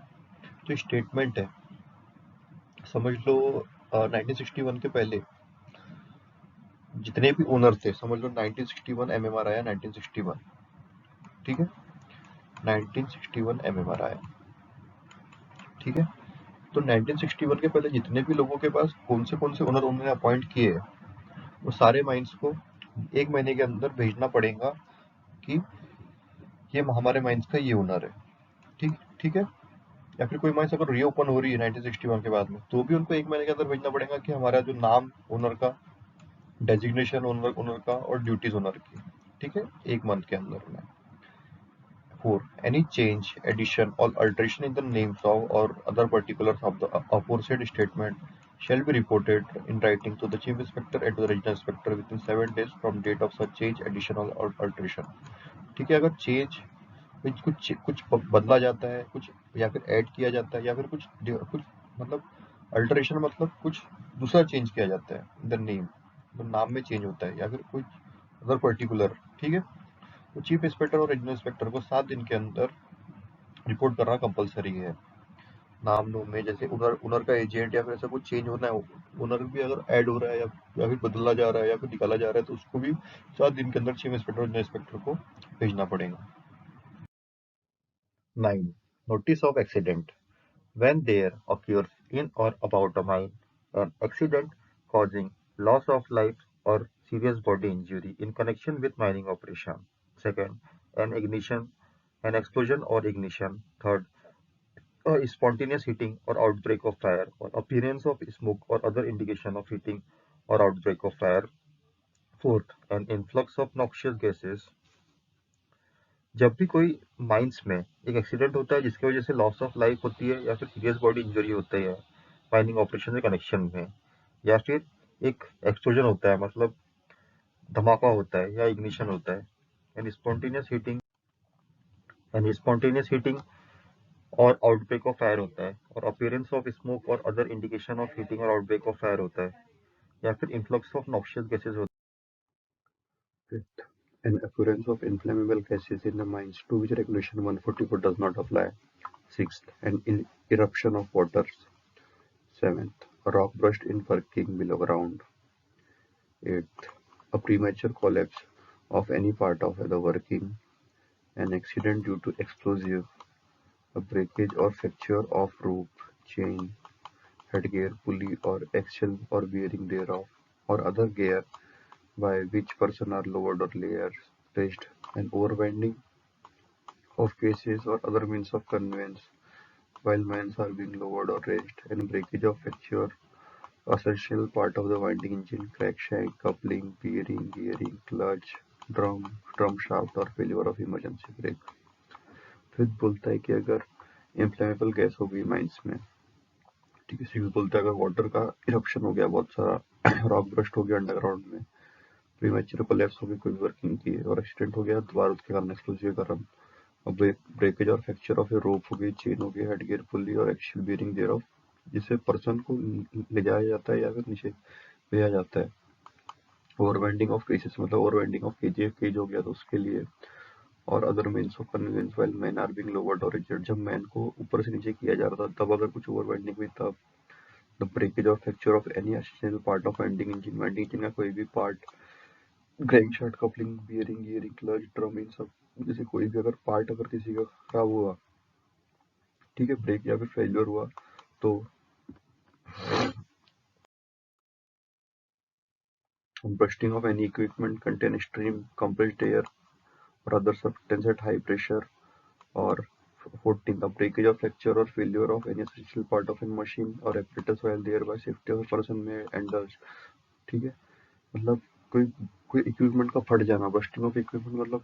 जो statement है, समझ लो 1961 के पहले जितने भी owner थे, समझ लो 1961 एमएमआर आया 1961। ठीक है, 1961 एमएमआर आया। ठीक है, तो 1961 के पहले जितने भी लोगों के पास कौन से ओनर उन्होंने अपॉइंट किए, वो सारे माइंस को 1 महीने के अंदर भेजना पड़ेगा कि ये हमारे माइंस का ये ओनर है। ठीक ठीक है, या फिर कोई माइंस अगर रीओपन हो रही है 1961 के बाद में, तो भी उनको 1 महीने के अंदर भेजना पड़ेगा कि हमारा जो नाम ओनर का, डेजिग्नेशन ओनर का और ड्यूटीज ओनर की। ठीक है, 1 मंथ के अंदर में। 4. Any change, addition, or alteration in the names of or other particulars of the aforesaid statement shall be reported in writing to the Chief Inspector and to the Regional Inspector within 7 days from date of such change, addition or alteration। ठीक है, अगर change कुछ बदला जाता है, कुछ या फिर ऐड किया जाता है, या फिर कुछ मतलब अल्टरेशन मतलब कुछ दूसरा चेंज किया जाता है द नेम, तो नाम में चेंज होता है, या फिर कुछ अदर पर्टिकुलर। ठीक है, तो चीफ इंस्पेक्टर और रीजनल इंस्पेक्टर को 7 दिन के अंदर रिपोर्ट करना कंपलसरी है। नाम नूम में, जैसे ओनर ओनर का एजेंट या फिर ऐसा कुछ चेंज होना है, ओनर भी अगर ऐड हो रहा है या फिर बदला जा रहा है या फिर निकाला जा रहा है, तो उसको भी 7 दिन के अंदर चीफ इंस्पेक्टर और नए इंस्पेक्टर को भेजना पड़ेगा। 9. Notice of accident. When there occurs in or about a mine an accident causing loss of life or serious body injury in connection with mining operation. Second, an ignition, an explosion or ignition. Third, a spontaneous heating or outbreak of fire or appearance of smoke or other indication of heating or outbreak of fire. Fourth, an influx of noxious gases. जब भी कोई mines में एक accident होता है जिसकी वजह से लॉस ऑफ लाइफ होती है या फिर सीरियस बॉडी इंजरी होती है माइनिंग ऑपरेशन के कनेक्शन में, या फिर एक एक्सप्लोजन होता है, मतलब धमाका होता है या इग्निशन होता है, एंड स्पॉन्टेनियस हीटिंग और आउटब्रेक ऑफ फायर होता है, और अपीयरेंस ऑफ स्मोक और अदर इंडिकेशन ऑफ हीटिंग और आउटब्रेक ऑफ फायर होता है, या फिर इन्फ्लक्स ऑफ नॉक्शियस गैसेज होता है। Fifth, an occurrence of inflammable gases in the mines to which regulation 144 does not apply. Sixth, an eruption of waters. Seventh, a rock burst in working below ground. Eighth, a premature collapse of any part of the working, an accident due to explosive, a breakage or fracture of rope, chain, headgear, pulley or axle or bearing thereof, or other gear by which person are lowered or layers raised, an overwinding of cases or other means of conveyance while mines are being lowered or raised, and breakage of fracture essential part of the winding engine, crankshank, coupling, bearing, gearing, clutch, drum shaft और failure of emergency brake। Fifth बोलता है कि अगर inflammable gas हो गई mines में, ठीक है। सिक्स बोलता है अगर वाटर का इरप्शन हो गया बहुत सारा, रॉक ब्रस्ट हो गया अंडरग्राउंड में, प्रीमेच्योर कोलैप्स हो गई कोई वर्किंग की, और एक्सीडेंट हो गया बारूद के कारण एक्सप्लोजिव कारण, और ब्रेकेज और फ्रैक्चर ऑफ ए रोप हो गई, चेन हो गई, हेड गियर, पुल्ली और एक्सियल बेरिंग देयर ऑफ, जिससे पर्सन को ले जाया जाता है या फिर नीचे भेजा जाता है। ओवरवेंडिंग ऑफ केसेस मतलब ओवरवेंडिंग ऑफ केज हो गया तो उसके लिए, or other means of convenience while man are being lowered or injured, जब मैन को ऊपर से नीचे किया जा रहा था तब अगर कुछ ओवरवेंडिंग हुई तब। द ब्रेकेज और fracture of any essential part of winding engine का कोई भी part, crankshaft, coupling, bearing, gearing, clutch, drum, इन सब जैसे कोई भी अगर पार्ट अगर किसी का खराब हुआ, ठीक है, ब्रेक या फिर फेलियर हुआ, तो bursting of any equipment contain extreme compressed air or other substance at high pressure, or 14 the breakage or fracture or failure of any essential part of a machine or apparatus while thereby safety of a person may endures। ठीक है, मतलब कोई कोई equipment का फट जाना, bursting of equipment मतलब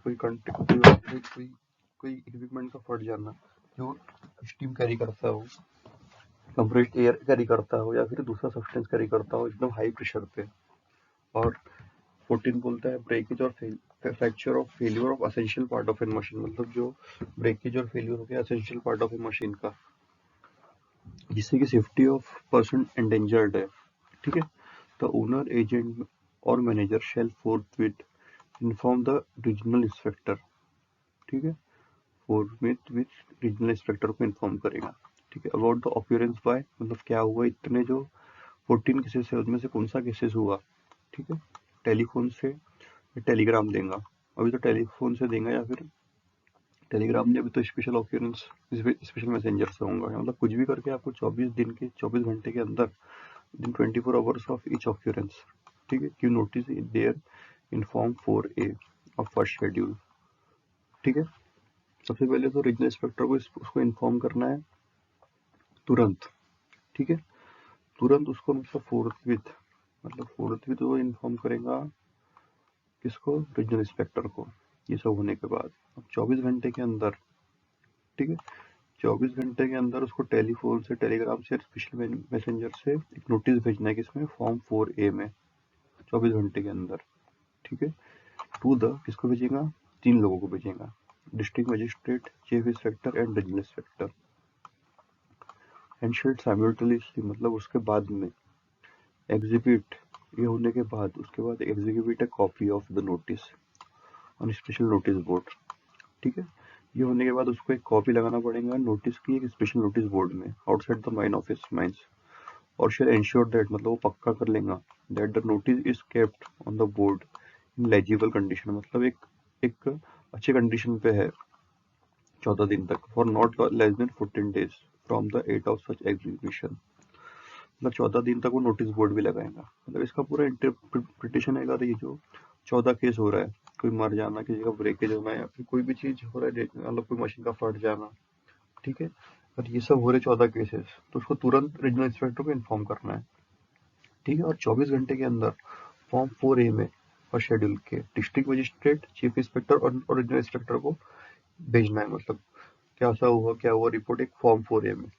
कोई इक्विपमेंट का फट जाना जो स्टीम कैरी करता हो, कंप्रेस्ड एयर कैरी करता हो या फिर दूसरा सब्सटेंस कैरी करता हो एकदम हाई प्रेशर पे। और 14 बोलता है ब्रेकेज और fracture of failure of essential part of an machine, मतलब जो ब्रेकेज और फेल्यूर हो गया essential part of a machine का, जिससे कि सेफ्टी ऑफ पर्सन एंडेंजर्ड है। ठीक है, द ओनर एजेंट और manager shall forthwith inform the regional inspector. ठीक है, फोर्थविथ विथ रीजनल इंस्पेक्टर को इन्फॉर्म करेगा। ठीक है, अबाउट द अपीयरेंस बाय मतलब क्या हुआ, इतने जो 14 केसेस है उसमें से कौन सा केसेस हुआ। ठीक है, टेलीफोन से टेलीग्राम देगा, अभी तो टेलीफोन से देगा या फिर टेलीग्राम ने, अभी तो स्पेशल ऑक्यूरेंस स्पेशल मैसेंजर से होगा, मतलब कुछ भी करके आपको 24 घंटे के अंदर within 24 hours of each occurrence. ठीक है, क्यू notice there in form 4A of first schedule. ठीक है, सबसे पहले तो रीजनल इंस्पेक्टर को उसको इन्फॉर्म करना है तुरंत। ठीक है, तुरंत उसको मतलब फोर्थ विथ वो इन्फॉर्म करेगा किसको, रीजनल इंस्पेक्टर को, ये सब होने के बाद अब 24 घंटे के अंदर, ठीक है, 24 घंटे के अंदर उसको टेलीफोन से टेलीग्राम से स्पेशल मैसेंजर से एक नोटिस भेजना है किसमें, फॉर्म 4A में, 24 घंटे के अंदर। ठीक है, टू द किसको भेजेगा, 3 लोगों को भेजेगा, district magistrate, chief inspector and regional inspector. And shelled simultaneously मतलब उसके बाद में एग्जीक्यूट, ये होने के बाद उसके बाद execute A copy of the notice on special notice board. ठीक है, ये होने के बाद उसको एक कॉपी लगाना पड़ेगा नोटिस की एक स्पेशल नोटिस बोर्ड में outside the mine office mines, और शेल इंश्योर दैट मतलब वो पक्का कर लेगा that the notice is kept on the board in legible condition, मतलब एक एक अच्छे कंडीशन पे है 14 दिन तक, for not less than 14 days from the date of such execution. मतलब 14 दिन तक वो नोटिस बोर्ड भी लगाएगा। मतलब इसका पूरा इंटरप्रिटेशन है अगर ये जो 14 केस हो रहा है, कोई मर जाना, किसी का ब्रेकेज होना, या फिर कोई भी चीज हो रहा है, मतलब कोई मशीन का फट जाना, ठीक है, और ये सब हो रहे 14 केसेस, तो उसको तुरंत रीजनल इंस्पेक्टर को इन्फॉर्म करना है, ठीक है। और 24 घंटे के अंदर फॉर्म 4A में और शेड्यूल के डिस्ट्रिक्ट मजिस्ट्रेट, चीफ इंस्पेक्टर और रीजनल इंस्पेक्टर को भेजना है। मतलब क्या सा हुआ, क्या हुआ, रिपोर्ट एक फॉर्म 4A में,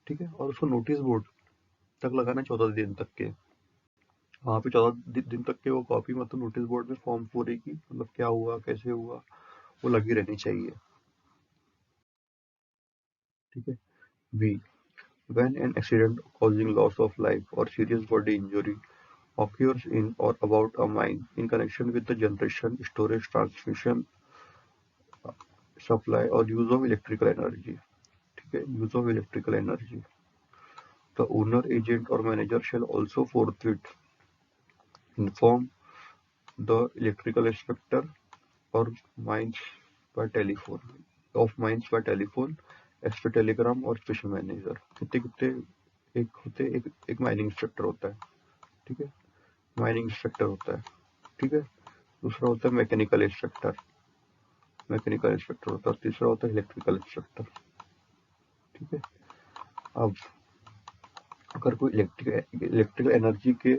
ठीक है। और उसको नोटिस बोर्ड तक लगाना है 14 दिन तक के। वहाँ पे 14 दिन तक के वो कॉपी मतलब नोटिस बोर्ड में फॉर्म 4A की, मतलब क्या हुआ, कैसे हुआ, वो लगी रहनी चाहिए, ठीक है। B, when an accident causing loss of life or serious body injury occurs in or about a mine in connection with the generation, storage, transmission, supply or use of electrical energy, ठीक है, use of electrical energy, the owner, agent or manager shall also forthwith inform the electrical inspector or mines by telephone of mines by telephone, extra Telegram और special manager. कितने कितने एक होते, एक mining instructor होता है, ठीक है, माइनिंग इंस्ट्रक्टर होता है, ठीक है। दूसरा होता है मैकेनिकल इंस्ट्रक्टर होता है, और तीसरा होता है इलेक्ट्रिकल इंस्ट्रक्टर, ठीक है। अब अगर कोई इलेक्ट्रिकल एनर्जी के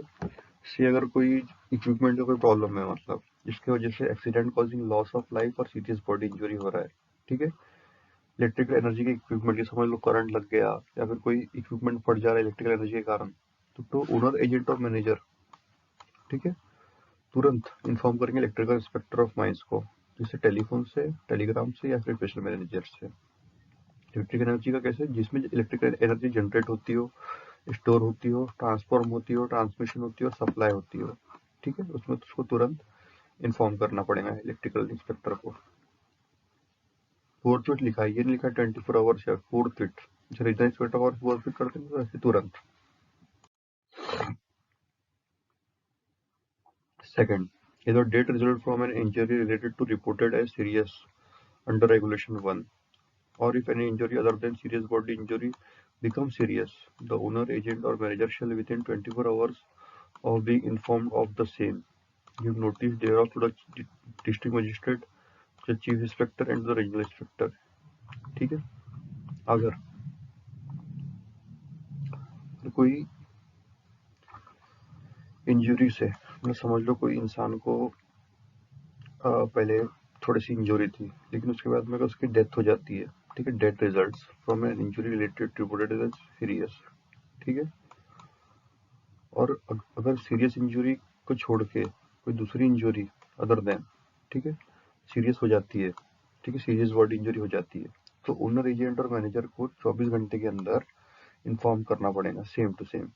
से अगर कोई इक्विपमेंट का कोई प्रॉब्लम है, मतलब जिसकी वजह से accident causing loss of life और सीरियस बॉडी इंजरी हो रहा है, ठीक है, इलेक्ट्रिकल एनर्जी के इक्विपमेंट की, समझ लो करंट लग गया या फिर कोई इक्विपमेंट फट जा रहा है इलेक्ट्रिकल एनर्जी के कारण, तो ओनर, एजेंट और मैनेजर, ठीक है, तुरंत इन्फॉर्म करेंगे इलेक्ट्रिकल इंस्पेक्टर ऑफ माइंस को, जैसे टेलीफोन से, टेलीग्राम से या फिर स्पेशल मैनेजर से। इलेक्ट्रिकल एनर्जी का कैसे, जिसमें इलेक्ट्रिकल एनर्जी जनरेट होती हो, स्टोर होती हो, ट्रांसफॉर्म होती हो, ट्रांसमिशन होती हो, सप्लाई होती हो, ठीक है, उसमें तो उसको तुरंत इन्फॉर्म करना पड़ेगा इलेक्ट्रिकल इंस्पेक्टर को। फोर्थ फिट लिखा है, ये नहीं लिखा 24 आवर्स या फोर्थ फिट, जैसे रीजनल इंस्पेक्टर और फोर्थ फिट करते हैं तो ऐसे तुरंत। Second, either death result from an injury related to reported as serious under regulation 1, or if any injury other than serious body injury becomes serious, the owner, agent or manager shall within 24 hours of being informed of the same give notice thereof to the district magistrate, the chief inspector and the regional inspector, ठीक है। अगर कोई injury से, मतलब समझ लो कोई इंसान को पहले थोड़ी सी इंजरी थी, लेकिन उसके बाद में अगर उसकी डेथ हो जाती है, ठीक है, death results from an injury related reported as serious, ठीक है। और अगर सीरियस इंजरी को छोड़ के कोई दूसरी इंजरी अदर देन, ठीक है, सीरियस हो जाती है, ठीक है, सीरियस बॉडी इंजरी हो जाती है, तो ओनर, एजेंट और मैनेजर को 24 घंटे के अंदर इन्फॉर्म करना पड़ेगा, सेम टू सेम,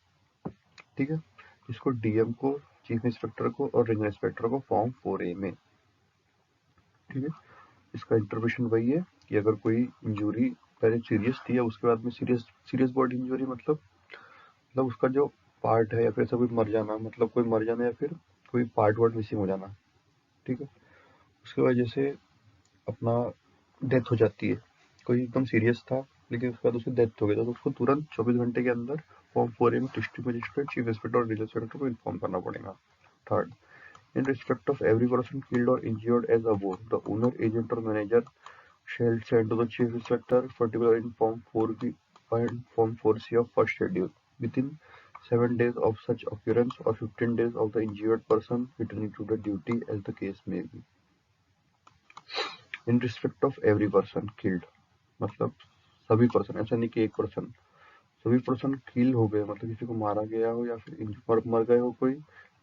ठीक है। इसको डीएम को, चीफ इंस्पेक्टर को और रीजनल इंस्पेक्टर को फॉर्म 4A में, ठीक है। इसका इंटरप्रिटेशन वही है कि अगर कोई इंजरी पहले सीरियस थी या उसके बाद में सीरियस सीरियस बॉडी इंजरी, मतलब उसका जो पार्ट है या फिर ऐसा कोई मर जाना, मतलब कोई मर जाना या फिर कोई पार्ट वार्ट मिसिंग हो जाना, ठीक है, उसकी वजह से अपना डेथ हो जाती है। कोई एकदम सीरियस था लेकिन उसके बाद उसकी डेथ हो गई, तो उसको तुरंत 24 घंटे के अंदर फॉर्म 4A में डिस्ट्रिक्ट मजिस्ट्रेट, चीफ इंस्पेक्टर और रीजनल इंस्पेक्टर को इन्फॉर्म करना पड़ेगा। Third, in respect of every person killed or injured as above, the owner, agent or manager shall send to the chief inspector, particular in Form 4B and Form 4C of first schedule, within 7 days of such occurrence or 15 days of the injured person returning to the duty as the case may be. In respect of every person killed, मतलब सभी person, ऐसा नहीं कि एक person, सभी person किल हो गए, मतलब किसी को मारा गया हो या फिर मर गए हो कोई,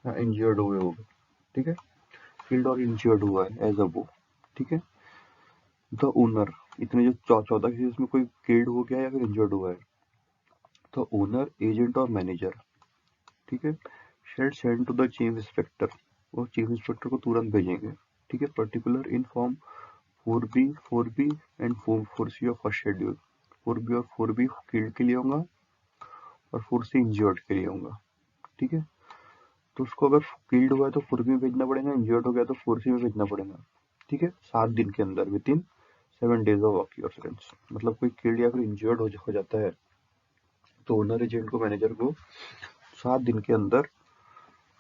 या इंजर्ड हुए हो, ठीक है, किल्ड और इंजर्ड हुआ है एज अ वो, ठीक है। द ओनर, इतने जो 14 केसेस में कोई किल्ड हो गया या फिर इंजर्ड हुआ है, तो ओनर, एजेंट और मैनेजर, ठीक है, shall send to the chief inspector, वो चीफ इंस्पेक्टर को तुरंत भेजेंगे, ठीक है, particular in form 4B and 4C of first schedule. 4B और 4B किल्ड के लिए होगा और 4C इंजर्ड के लिए होगा। ठीक है, तो उसको अगर किल्ड हुआ है तो 4B में भेजना पड़ेगा, इंजर्ड हो गया तो 4C में भेजना पड़ेगा। ठीक है, 7 दिन के अंदर, with in 7 days of occurrence. मतलब कोई किल्ड या फिर इंजर्ड हो जाता है तो ओनर एजेंट को, मैनेजर को 7 दिन के अंदर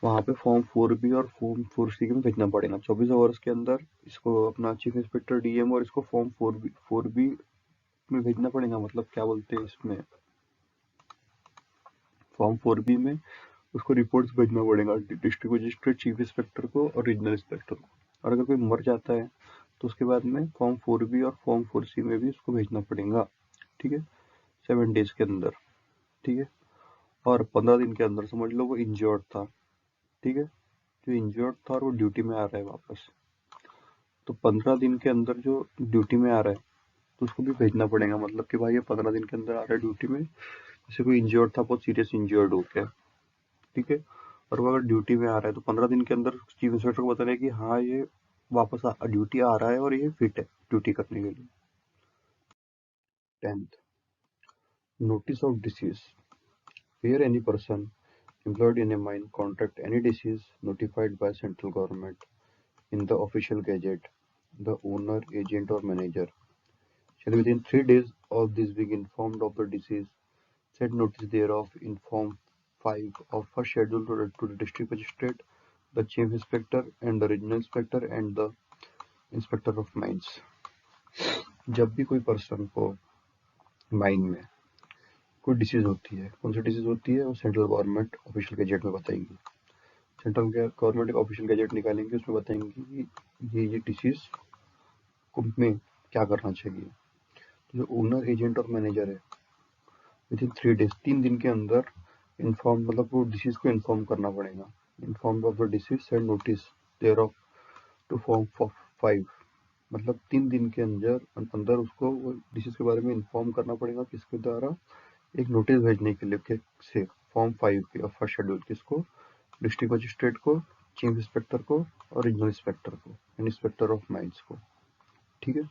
वहाँ पे फॉर्म 4B और फॉर्म 4C में भेजना पड़ेगा। 24 आवर्स के अंदर इसको अपना चीफ इंस्पेक्टर डीएम और इसको फॉर्म 4B में भेजना पड़ेगा। मतलब क्या बोलते हैं इसमें, फॉर्म 4B में उसको रिपोर्ट्स भेजना पड़ेगा डिस्ट्रिक्ट मजिस्ट्रेट, चीफ इंस्पेक्टर को और रीजनल इंस्पेक्टर को। और अगर कोई मर जाता है तो उसके बाद में फॉर्म 4B और फॉर्म 4C में भी उसको भेजना पड़ेगा। ठीक है, 7 days के अंदर। ठीक है, और 15 दिन के अंदर समझ लो वो इंजर्ड था। ठीक है, जो इंजर्ड था और वो ड्यूटी में आ रहा है वापस, तो 15 दिन के अंदर जो ड्यूटी में आ रहा है तो उसको भी भेजना पड़ेगा। मतलब कि भाई ये 15 दिन के अंदर आ रहा है ड्यूटी में, जैसे कोई इंजर्ड था, बहुत सीरियस इंजर्ड हो गया। ठीक है, और वो अगर ड्यूटी में आ रहा है तो 15 दिन के अंदर चीफ इंस्पेक्टर को बताना है कि हाँ ये वापस ड्यूटी आ रहा है और ये फिट है ड्यूटी करने के लिए। 10th, notice of disease. Where any person employed in a mine contract any disease notified by central government in the official gazette, the owner, agent or manager shall within 3 days of this being informed of the disease, send notice thereof in Form 5 of first schedule to the district magistrate, the chief inspector and the regional inspector and the inspector of mines। जब भी कोई person को mine में कोई disease होती है, कौन सी disease होती है, वो सेंट्रल गवर्नमेंट ऑफिशियल गैजेट में बताएंगी। सेंट्रल गवर्नमेंट एक ऑफिशियल गैजेट निकालेंगे, उसमें बताएंगे कि ये डिसीज में क्या करना चाहिए। तो जो ओनर, एजेंट और मैनेजर है, विद इन 3 days, 3 दिन के अंदर इन्फॉर्म, मतलब वो डिसीज को इन्फॉर्म करना पड़ेगा। Inform of the disease, send notice thereof to form 5। मतलब 3 दिन के अंदर अंदर उसको वो डिसीज के बारे में इन्फॉर्म करना पड़ेगा, किसके द्वारा, एक नोटिस भेजने के लिए से फॉर्म 5 के फर्स्ट शेड्यूल, किसको, डिस्ट्रिक्ट मजिस्ट्रेट को, चीफ इंस्पेक्टर को और रीजनल इंस्पेक्टर को, इंस्पेक्टर ऑफ माइंस को। ठीक है।